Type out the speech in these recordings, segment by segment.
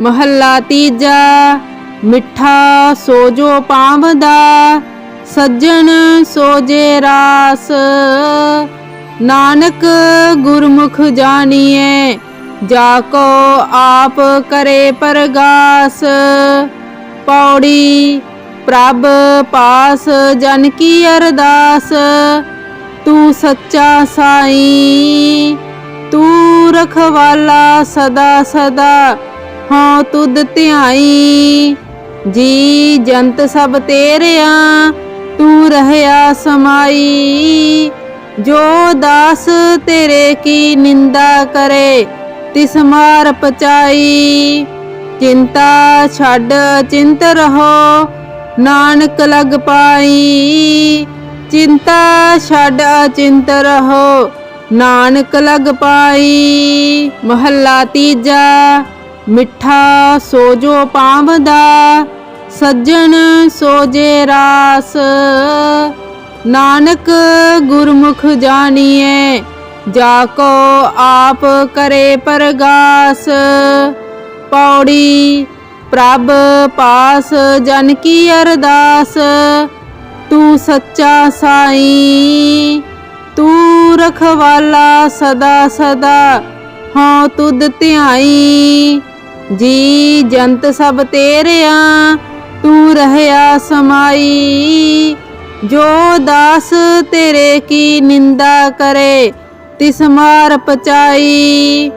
महला तीजा। मिठा सोजो पावदा, सज्जन सोजे रास। नानक गुरमुख जानिए, जाको आप करे परगास। पौड़ी प्रभ पास जन की अरदास। तू सच्चा साईं, तू रखवाला सदा सदा, हाँ तुद ध्याई। जी जंत सब तेरिया, तू रहया समाई। जो दास तेरे की निंदा करे, तिस मार पचाई। चिंता छड़ चिंत रहो, नानक लग पाई। चिंता छड़ चिंत रहो, नानक लग पाई। महला तीजा। मिठा सोजो पावदा, सज्जन सोजे रास। नानक गुरमुख जानिए, जाको आप करे परगास। पौड़ी प्रभ पास जन की अरदास। तू सच्चा साईं, तू रखवाला सदा सदा, हाँ तुद ध्याई। जी जंत सब तेरिया, तू रहया समाई। जो दास तेरे की निंदा करे, तिस मार पचाई।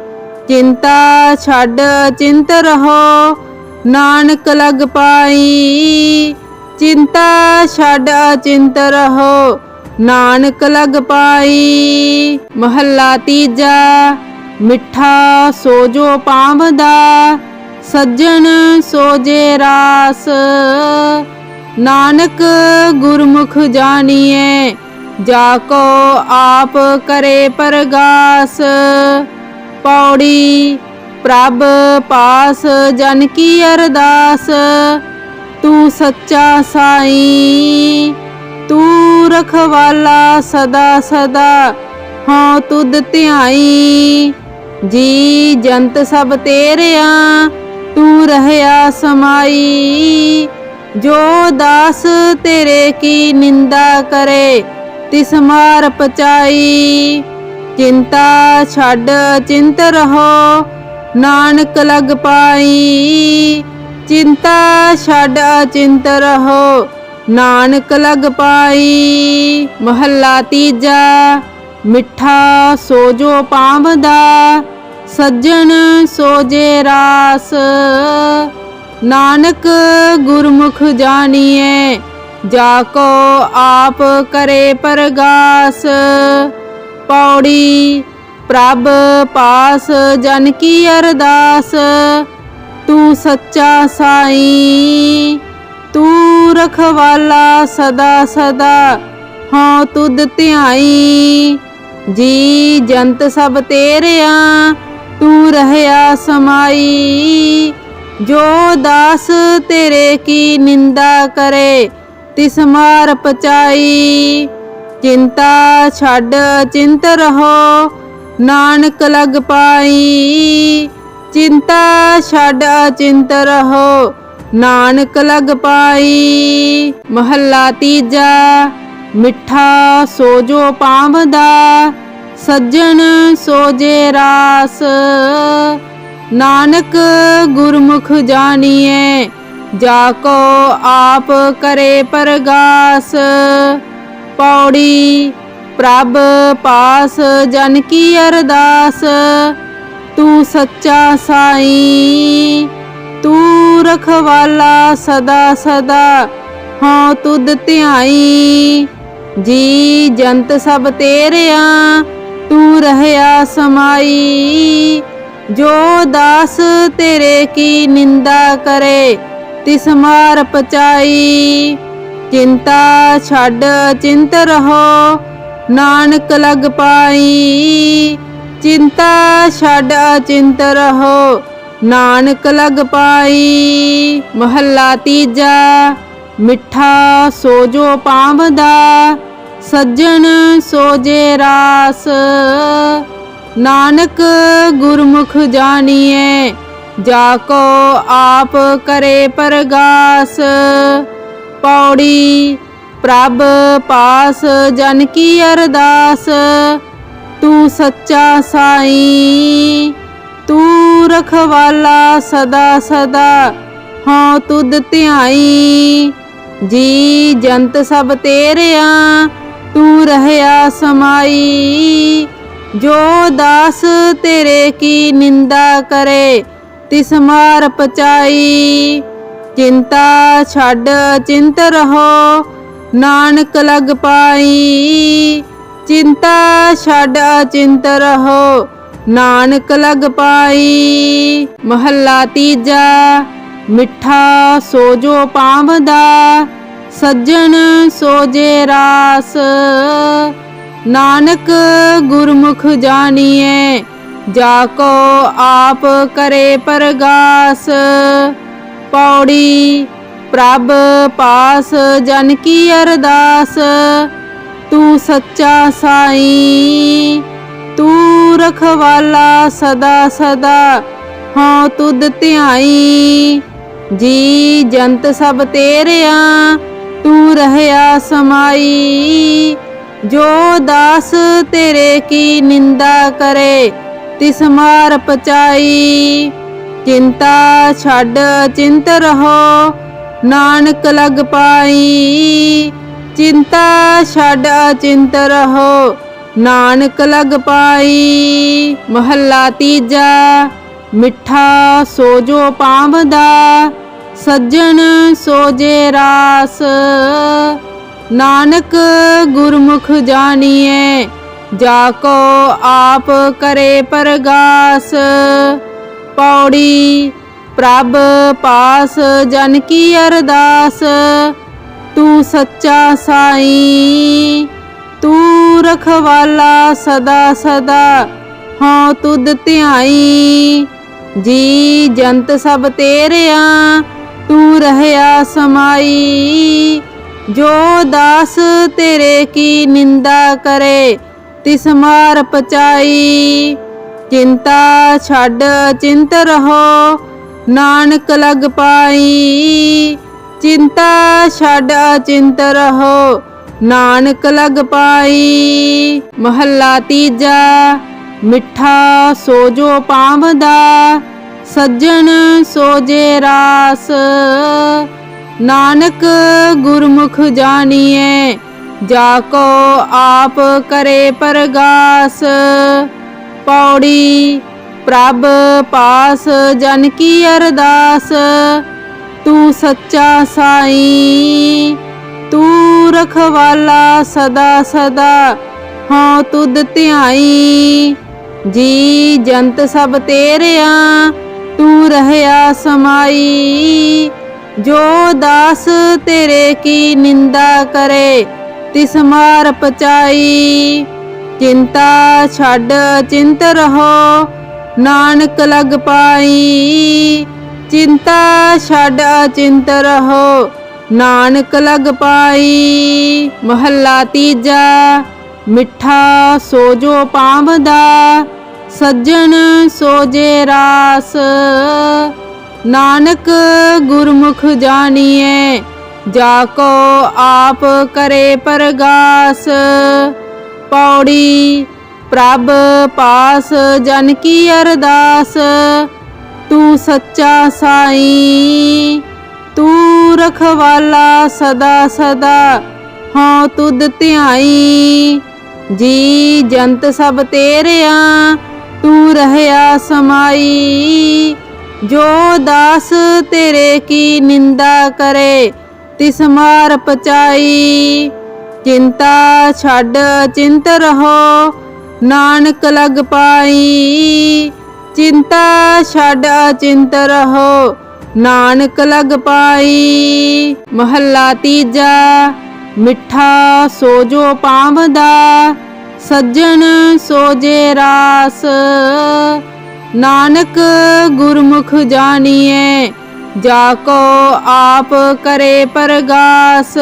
चिंता छड़ चिंत रहो, नानक लग पाई। चिंता छड़ चिंत रहो, नानक लग पाई। महला तीजा। मिठा सोजो पावदा, सज्जन सोजे रास। नानक गुरमुख जानिए, जाको आप करे परगास। पौड़ी प्रभ पास जन की अरदास। तू सच्चा साईं, तू रखवाला सदा सदा, हाँ तुद ध्याई। जी जंत सब तेरिया, तू रहया समाई। जो दास तेरे की निंदा करे, तिस मार पचाई। चिंता छड़ चिंत रहो, नानक लग पाई। चिंता छड़ चिंत रहो, नानक लग पाई। महला तीजा। मिठा सोजो पावदा, सज्जन सोजे रास। नानक गुरमुख जानिए, जाको आप करे परगास। पौड़ी प्रभ पास जन की अरदास। तू सच्चा साईं, तू रखवाला सदा सदा, हाँ तुद ध्याई। जी जंत सब तेरिया, तू रहया समाई। जो दास तेरे की निंदा करे, तिस मार पचाई। चिंता छड़ चिंत रहो, नानक लग पाई। चिंता छड़ चिंत रहो, नानक लग पाई। महला तीजा। मिठा सोजो पावदा, सज्जन सोजे रास। नानक गुरमुख जानिए, जाको आप करे परगास। पौड़ी प्रभ पास जन की अरदास। तू सच्चा साईं, तू रखवाला सदा सदा, हाँ तुद ध्याई। जी जंत सब तेरिया, तू रहया समाई। जो दास तेरे की निंदा करे, तिस मार पचाई। चिंता छड़ चिंत रहो, नानक लग पाई। चिंता छड़ चिंत रहो, नानक लग पाई। महला तीजा। मिठा सोजो पावदा, सज्जन सोजे रास। नानक गुरमुख जानिए, जाको आप करे परगास। पौड़ी प्रभ पास जन की अरदास। तू सच्चा साईं तू रखवाला सदा सदा हाँ तुद ध्याई। जी जंत सब तेरिया तू रहया समाई। जो दास तेरे की निंदा करे तिस मार पचाई। चिंता छड़ चिंत रहो नानक लग पाई। चिंता छड़ चिंत रहो नानक लग पाई। महला तीजा मिठा सोजो पावदा सज्जन सोजे रास। नानक गुरमुख जानिए जाको आप करे परगास। पौड़ी प्रभ पास जन की अरदास। तू सच्चा साईं तू रखवाला सदा सदा हाँ तुद ध्याई। जी जंत सब तेरिया तू रहया समाई। जो दास तेरे की निंदा करे तिस मार पचाई। चिंता छड़ चिंत रहो नानक लग पाई। चिंता छड़ चिंत रहो नानक लग पाई। महला तीजा मिठा सोजो पावदा सज्जन सोजे रास। नानक गुरमुख जानिए जाको आप करे परगास। पौड़ी प्रभ पास जन की अरदास। तू सच्चा साईं तू रखवाला सदा सदा हाँ तुद ध्याई। जी जंत सब तेरिया तू रहया समाई। जो दास तेरे की निंदा करे तिस मार पचाई। चिंता छड़ चिंत रहो नानक लग पाई। चिंता छड़ चिंत रहो नानक लग पाई। महला तीजा मिठा सोजो पावदा सज्जन सोजे रास। नानक गुरमुख जानिए जाको आप करे परगास। पौड़ी प्रभ पास जन की अरदास। तू सच्चा साईं तू रखवाला सदा सदा हाँ तुद ध्याई। जी जंत सब तेरिया तू रहया समाई। जो दास तेरे की निंदा करे तिस मार पचाई। चिंता छड़ चिंत रहो नानक लग पाई। चिंता छड़ चिंत रहो नानक लग पाई। महला तीजा मिठा सोजो पावदा सज्जन सोजे रास। नानक गुरमुख जानिए जाको आप करे परगास। पौड़ी प्रभ पास जन की अरदास। तू सच्चा साईं तू रखवाला सदा सदा हाँ तुद ध्याई। जी जंत सब तेरिया तू रहया समाई। जो दास तेरे की निंदा करे तिस मार पचाई। चिंता छड़ चिंत रहो नानक लग पाई। चिंता छड़ चिंत रहो नानक लग पाई। महला तीजा मिठा सोजो पावदा सज्जन सोजे रास। नानक गुरमुख जानिए जाको आप करे परगास।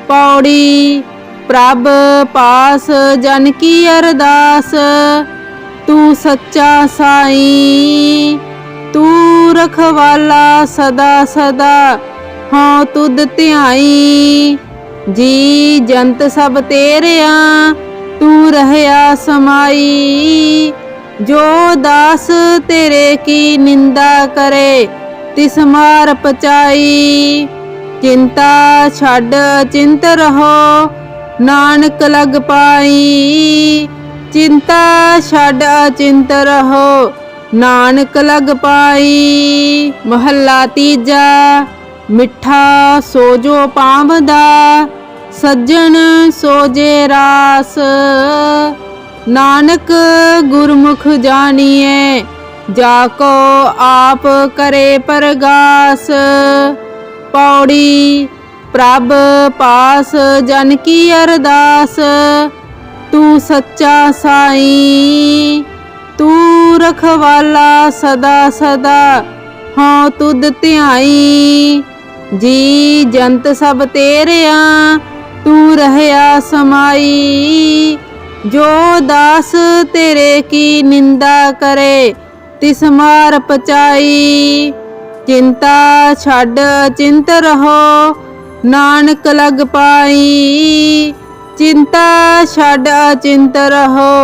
पौड़ी प्रभ पास जन की अरदास। तू सच्चा साईं तू रखवाला सदा सदा हाँ तुद ध्याई। जी जंत सब तेरिया तू रहया समाई। जो दास तेरे की निंदा करे तिस मार पचाई। चिंता छड़ चिंत रहो नानक लग पाई। चिंता छड़ चिंत रहो नानक लग पाई। महला तीजा मिठा सोजो पावदा सज्जन सोजे रास। नानक गुरमुख जानिए जाको आप करे परगास। पौड़ी प्रभ पास जन की अरदास तू सच्चा साई। तू रखवाला सदा सदा हाँ तुद ध्याई। जी जंत सब तेरिया तू रहया समाई। जो दास तेरे की निंदा करे तिस मार पचाई। चिंता छड़ चिंत रहो नानक लग पाई। चिंता छड़ चिंत रहो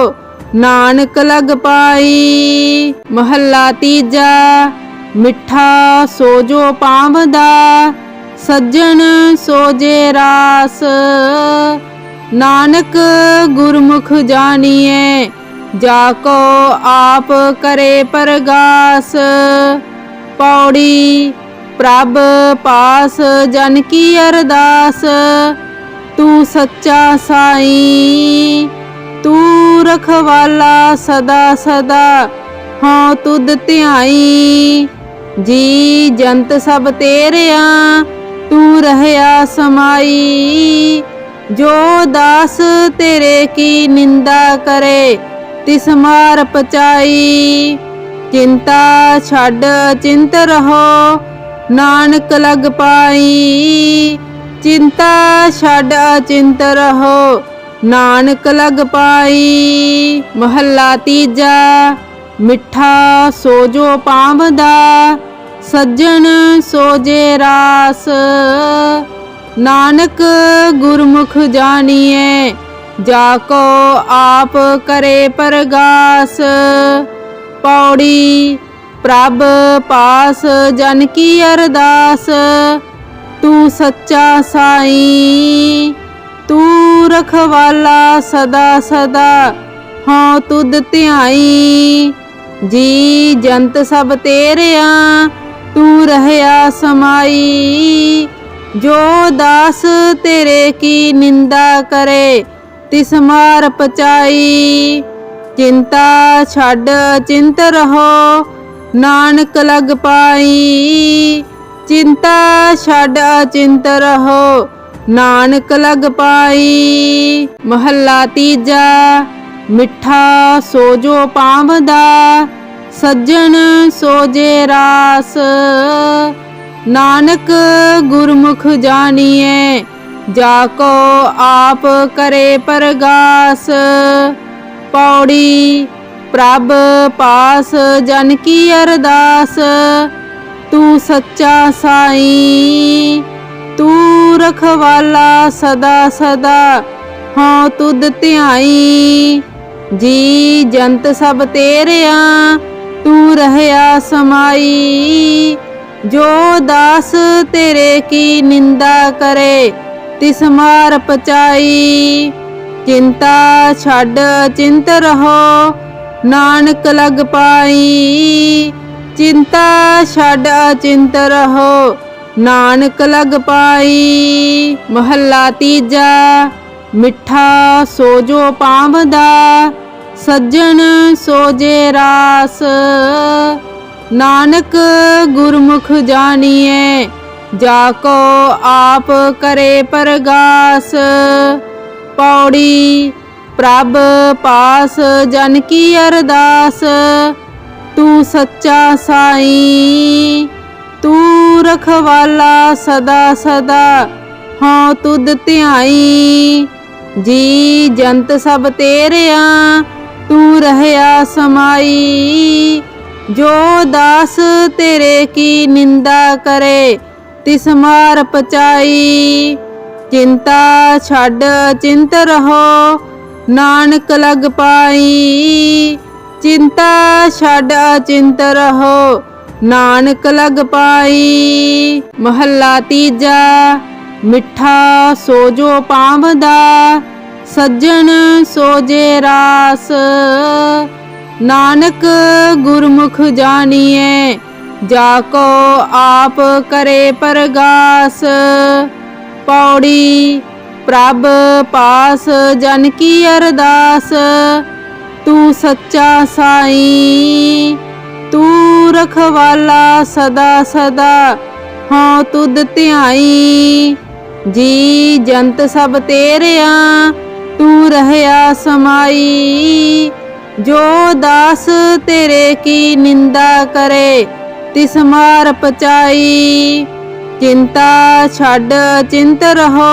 नानक लग पाई। महला तीजा मिठा सोजो पावदा सज्जन सोजे रास। नानक गुरमुख जानिए जाको आप करे परगास। पौड़ी प्रभ पास जन की अरदास तू सच्चा साई। तू रखवाला सदा सदा हाँ तुद ध्याई। जी जंत सब तेरिया तू रहया समाई। जो दास तेरे की निंदा करे तिस मार पचाई। चिंता छड़ चिंत रहो नानक लग पाई। चिंता छड़ चिंत रहो नानक लग पाई। महला तीजा मिठा सोजो पावदा सज्जन सोजे रास। नानक गुरमुख जानिए जाको आप करे परगास। पौड़ी प्रभ पास जन की अरदास तू सच्चा साई। तू रखवाला सदा सदा हाँ तुद ध्याई। जी जंत सब तेरिया तू रहया समाई। जो दास तेरे की निंदा करे तिस मार पचाई। चिंता छड़ चिंत रहो नानक लग पाई। चिंता छड़ चिंत रहो नानक लग पाई। महला तीजा मिठा सोजो पावदा सज्जन सोजे रास। नानक गुरमुख जानिए जाको आप करे परगास। पौड़ी प्रभ पास जन की अरदास तू सच्चा साई। तू रखवाला सदा सदा हाँ तुद ध्याई। जी जंत सब तेरिया तू रहया समाई। जो दास तेरे की निंदा करे तिस मार पचाई। चिंता छड़ चिंत रहो नानक लग पाई। चिंता छड़ चिंत रहो नानक लग पाई। महला तीजा मिठा सोजो पावदा सज्जन सोजे रास। नानक गुरमुख जानिए जाको आप करे परगास। पौड़ी प्रभ पास जन की अरदास तू सच्चा साई। तू रखवाला सदा सदा हाँ तुद ध्याई। जी जंत सब तेरिया तू रहया समाई। जो दास तेरे की निंदा करे तिस मार पचाई। चिंता छाड़ चिंत रहो नानक लग पाई। चिंता छाड़ चिंत रहो नानक लग पाई। महला तीजा। मिठा सोजो पावदा सज्जन सोजे रास। नानक गुरमुख जानिए जाको आप करे परगास। पौड़ी। प्रभ पास जन की अरदास तू सच्चा साईं। तू रखवाला सदा सदा हाँ तुद ध्याई। जी जंत सब तेरिया तू रहया समाई। जो दास तेरे की निंदा करे तिस मार पचाई। चिंता छाड़ चिंत रहो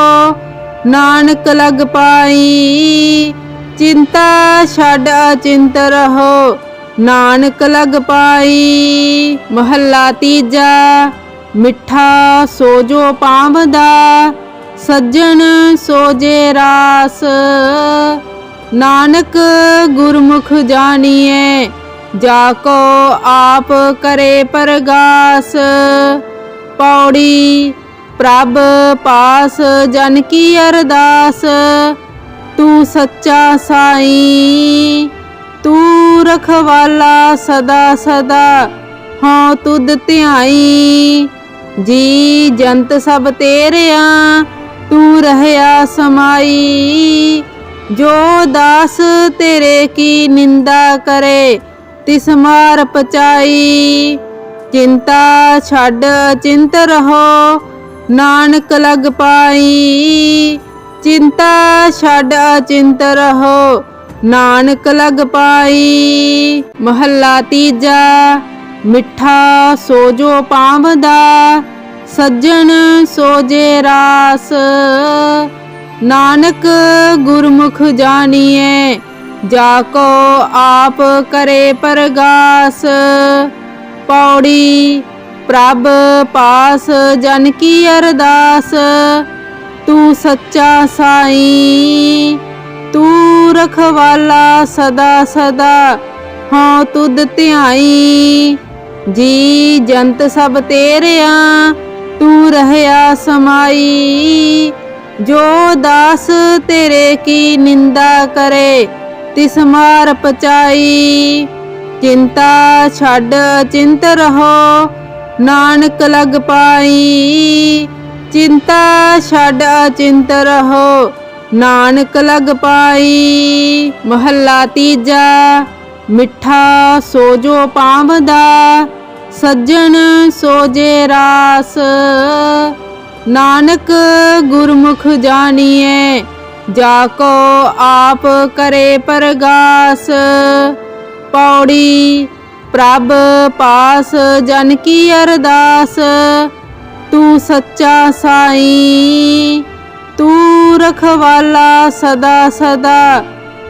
नानक लग पाई। चिंता छाड़ चिंत रहो नानक लग पाई। महला तीजा। मिठा सोजो पावदा सज्जन सोजे रास। नानक गुरमुख जानिए जाको आप करे परगास। पौड़ी। प्रभ पास जन की अरदास तू सच्चा साईं। तू रखवाला सदा सदा हाँ तुद ध्याई। जी जंत सब तेरिया तू रहया समाई। जो दास तेरे की निंदा करे तिस मार पचाई। चिंता छाड़ चिंत रहो नानक लग पाई। चिंता छाड़ चिंत रहो नानक लग पाई। महला तीजा। मिठा सोजो पावदा सज्जन सोजे रास। नानक गुरमुख जानिए जाको आप करे परगास। पौड़ी। प्रभ पास जन की अरदास तू सच्चा साईं। तू रखवाला सदा सदा हाँ तुद ध्याई। जी जंत सब तेरिया तू रहया समाई। जो दास तेरे की निंदा करे तिस मार पचाई। चिंता छाड़ चिंत रहो नानक लग पाई। चिंता छाड़ चिंत रहो नानक लग पाई। महला तीजा। मिठा सोजो पावदा सज्जन सोजे रास। नानक गुरमुख जानिए जाको आप करे परगास। पौड़ी। प्रभ पास जन की अरदास तू सच्चा साईं। तू रखवाला सदा सदा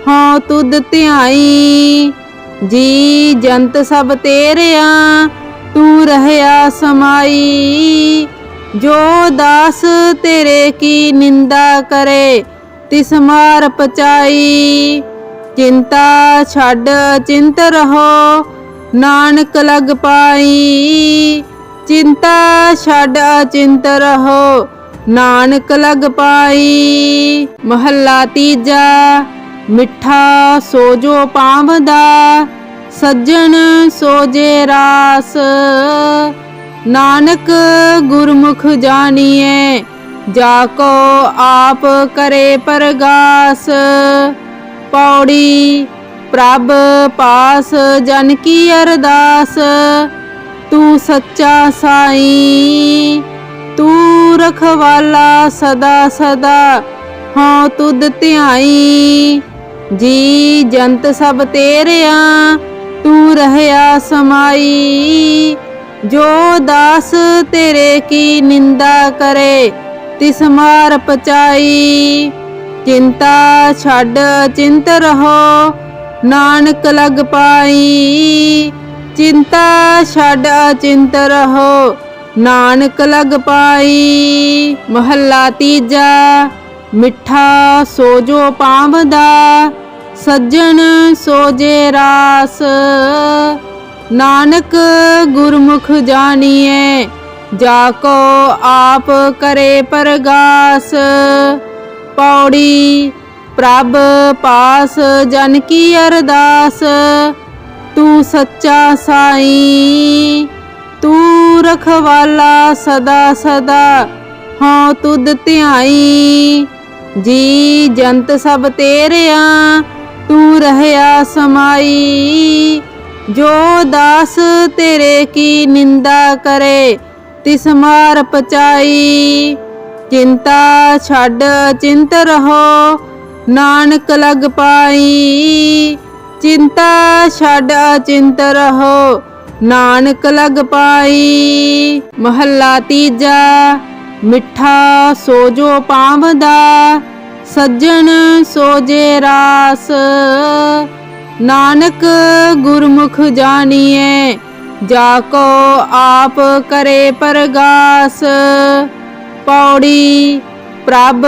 हाँ तुद ध्याई। जी जंत सब तेरिया तू रहया समाई। जो दास तेरे की निंदा करे तिस मार पचाई। चिंता छाड़ चिंत रहो नानक लग पाई। चिंता छाड़ चिंत रहो नानक लग पाई। महला तीजा। मिठा सोजो पावदा सज्जन सोजे रास। नानक गुरमुख जानिए जाको आप करे परगास। पौड़ी। प्रभ पास जन की अरदास तू सच्चा साईं। तू रखवाला सदा सदा हाँ तुद ध्याई। जी जंत सब तेरिया तू रहया समाई। जो दास तेरे की निंदा करे तिस मार पचाई। चिंता छाड़ चिंत रहो नानक लग पाई। चिंता छड़ अचिंत रहो नानक लग पाई। महला तीजा। मिठा सोजो पावदा सज्जन सोजे रास। नानक गुरमुख जानिए जाको आप करे परगास। पौड़ी। प्रभ पास जन की अरदास तू सच्चा साईं। तू रखवाला सदा सदा हाँ तुद ध्याई। जी जंत सब तेरिया तू रहया समाई। जो दास तेरे की निंदा करे तिस मार पचाई। चिंता छड़ चिंत रहो नानक लग पाई। चिंता छड़ चिंत रहो नानक लग पाई। महला तीजा। मिठा सोजो पावदा सज्जन सोजे रास। नानक गुरमुख जानिए जाको आप करे परगास। पौड़ी। प्रभ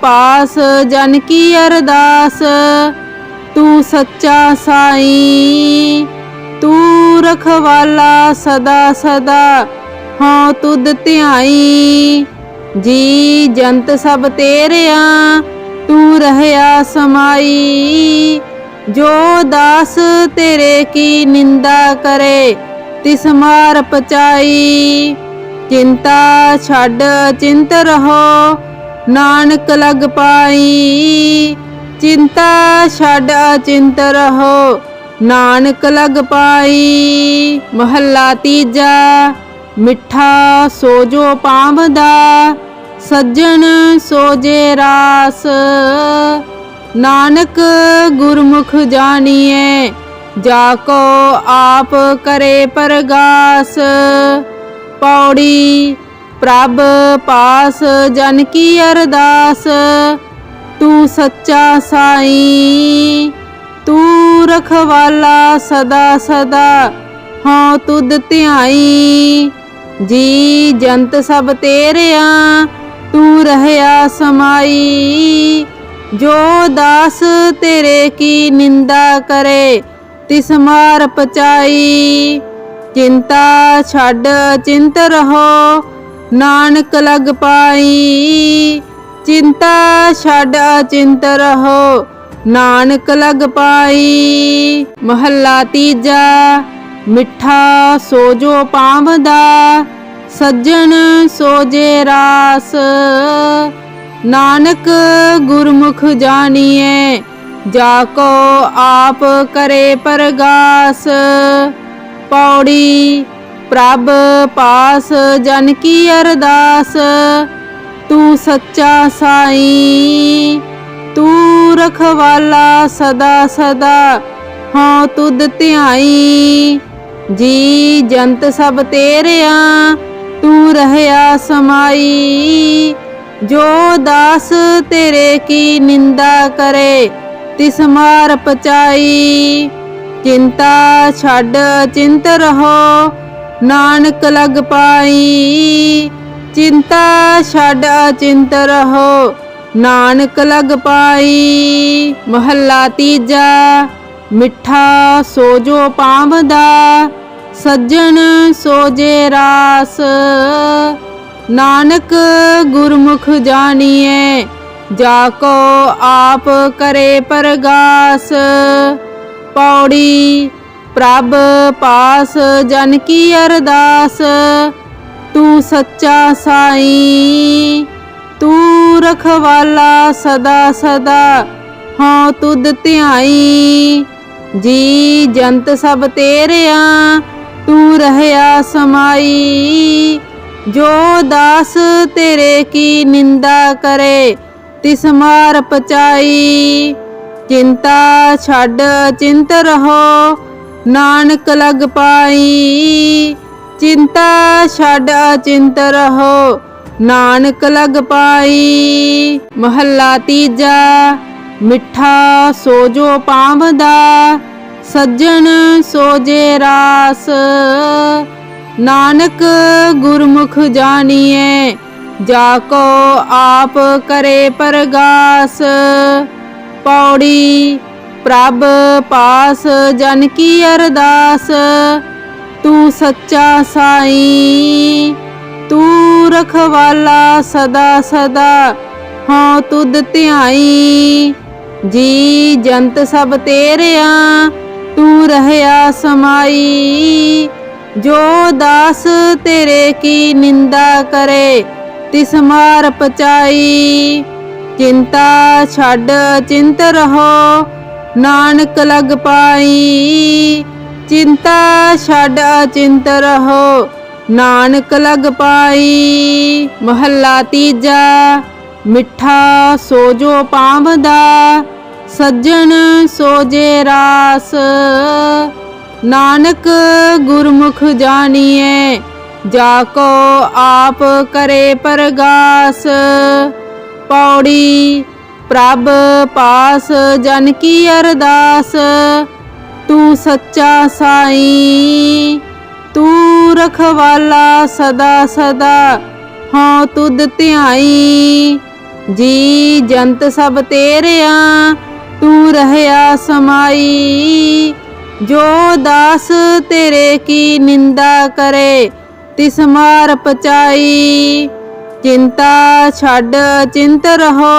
पास जन की अरदास तू सच्चा साईं। तू रखवाला सदा सदा हाँ तुद ध्याई। जी जंत सब तेरिया तू रहया समाई। जो दास तेरे की निंदा करे तिस मार पचाई। चिंता छड़ चिंत रहो नानक लग पाई। चिंता छड़ चिंत रहो नानक लग पाई। महला तीजा। मिठा सोजो पावदा सज्जन सोजे रास। नानक गुरमुख जानिए जाको आप करे परगास। पौड़ी। प्रभ पास जन की अरदास तू सच्चा साईं। तू रखवाला सदा सदा हाँ तुद ध्याई। जी जंत सब तेरिया तू रहया समाई। जो दास तेरे की निंदा करे तिस मार पचाई। चिंता छड़ चिंत रहो नानक लग पाई। चिंता छड़ चिंत रहो नानक लग पाई। महला तीजा। मिठा सोजो पावदा सज्जन सोजे रास। नानक गुरमुख जानिए जाको आप करे परगास। पौड़ी। प्रभ पास जन की अरदास तू सच्चा साईं। तू रखवाला सदा सदा हाँ तुद ध्याई। जी जंत सब तेरिया तू रहया समाई। जो दास तेरे की निंदा करे तिस मार पचाई। चिंता छड़ चिंत रहो नानक लग पाई। चिंता छड़ चिंत रहो नानक लग पाई। महला तीजा। मिठा सोजो पावदा सज्जन सोजे रास। नानक गुरमुख जानिए जाको आप करे परगास। पौड़ी। प्रभ पास जन की अरदास तू सच्चा साईं। तू रखवाला सदा सदा हाँ तुद ध्याई। जी जंत सब तेरिया तू रहया समाई। जो दास तेरे की निंदा करे तिस मार पचाई। चिंता छड़ चिंत रहो नानक लग पाई। चिंता छड़ चिंत रहो नानक लग पाई। महला तीजा। मिठा सोजो पावदा सज्जन सोजे रास। नानक गुरमुख जानिए जाको आप करे परगास। पौड़ी प्रभ पास जन की अरदास। तू सच्चा साईं तू रखवाला सदा सदा हाँ तुद ध्याई। जी जंत सब तेरिया तू रहया समाई। जो दास तेरे की निंदा करे तिस मार पचाई। चिंता छड़ चिंत रहो नानक लग पाई। चिंता छड़ चिंत रहो नानक लग पाई। महला तीजा मिठा सोजो पावदा सज्जन सोजे रास। नानक गुरमुख जानिए जाको आप करे परगास। पौड़ी प्रभ पास जन की अरदास। तू सच्चा साईं तू रखवाला सदा सदा हाँ तुद ध्याई। जी जंत सब तेरिया तू रहया समाई। जो दास तेरे की निंदा करे तिस मार पचाई। चिंता छड़ चिंत रहो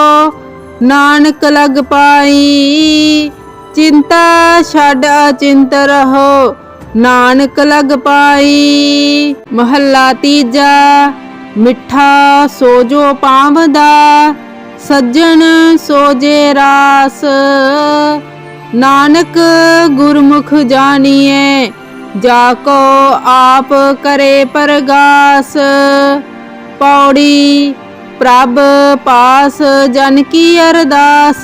नानक लग पाई। चिंता छड़ चिंत रहो नानक लग पाई। महला तीजा मिठा सोजो पावदा सज्जन सोजे रास। नानक गुरमुख जानिए जाको आप करे परगास। पौड़ी प्रभ पास जन की अरदास।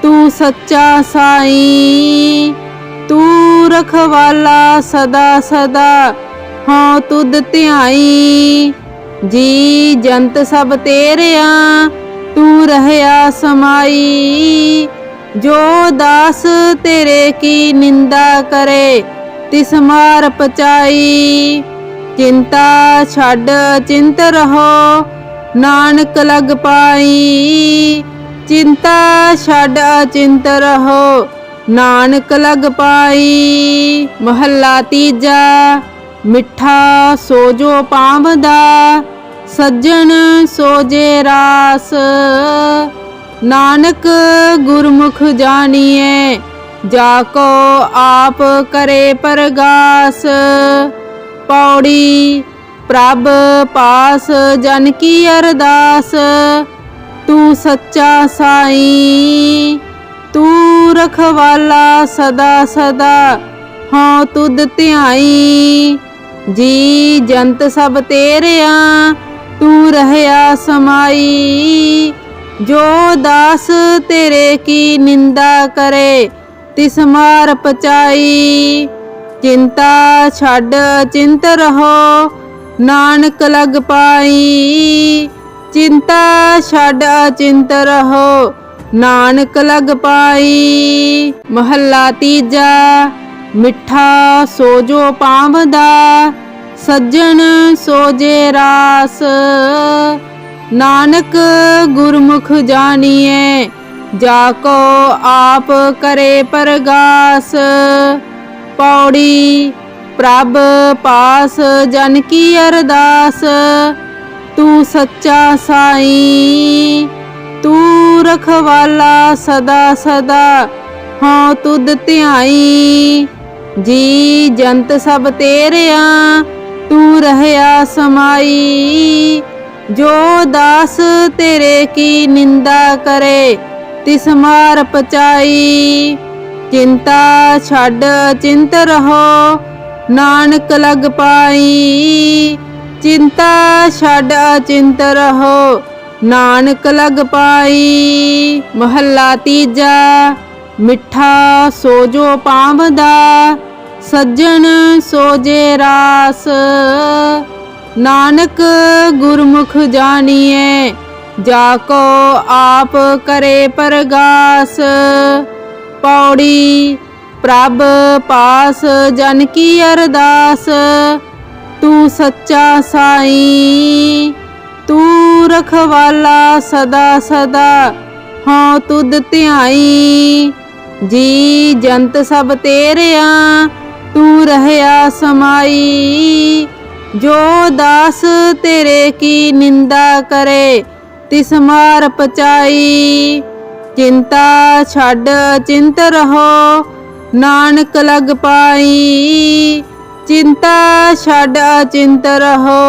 तू सच्चा साईं तू रखवाला सदा सदा हाँ तुद ध्याई। जी जंत सब तेरिया तू रहया समाई। जो दास तेरे की निंदा करे तिस मार पचाई। चिंता छड़ चिंत रहो नानक लग पाई। चिंता छड़ चिंत रहो नानक लग पाई। महला तीजा मिठा सोजो पावदा सज्जन सोजे रास। नानक गुरमुख जानिए जाको आप करे परगास। पौड़ी प्रभ पास जन की अरदास। तू सच्चा साईं तू रखवाला सदा सदा हाँ तुद ध्याई। जी जंत सब तेरिया तू रहया समाई। जो दास तेरे की निंदा करे तिस मार पचाई। चिंता छड़ चिंत रहो नानक लग पाई। चिंता छड़ चिंत रहो नानक लग पाई। महला तीजा मिठा सोजो पावदा सज्जन सोजे रास। नानक गुरमुख जानिए जाको आप करे परगास। पौड़ी प्रभ पास जन की अरदास। तू सच्चा साईं तू रखवाला सदा सदा हाँ तुद ध्याई। जी जंत सब तेरिया तू रहया समाई। जो दास तेरे की निंदा करे तिस मार पचाई। चिंता छड़ चिंत रहो नानक लग पाई। चिंता छड़ चिंत रहो नानक लग पाई। महला तीजा मिठा सोजो पावदा सज्जन सोजे रास। नानक गुरमुख जानिए जाको आप करे परगास। पौड़ी प्रभ पास जन की अरदास। तू सच्चा साईं तू रखवाला सदा सदा हाँ तुद ध्याई। जी जंत सब तेरिया तू रहया समाई। जो दास तेरे की निंदा करे तिस मार पचाई। चिंता छड़ चिंत रहो नानक लग पाई। चिंता छड़ चिंत रहो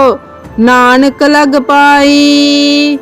नानक लग पाई।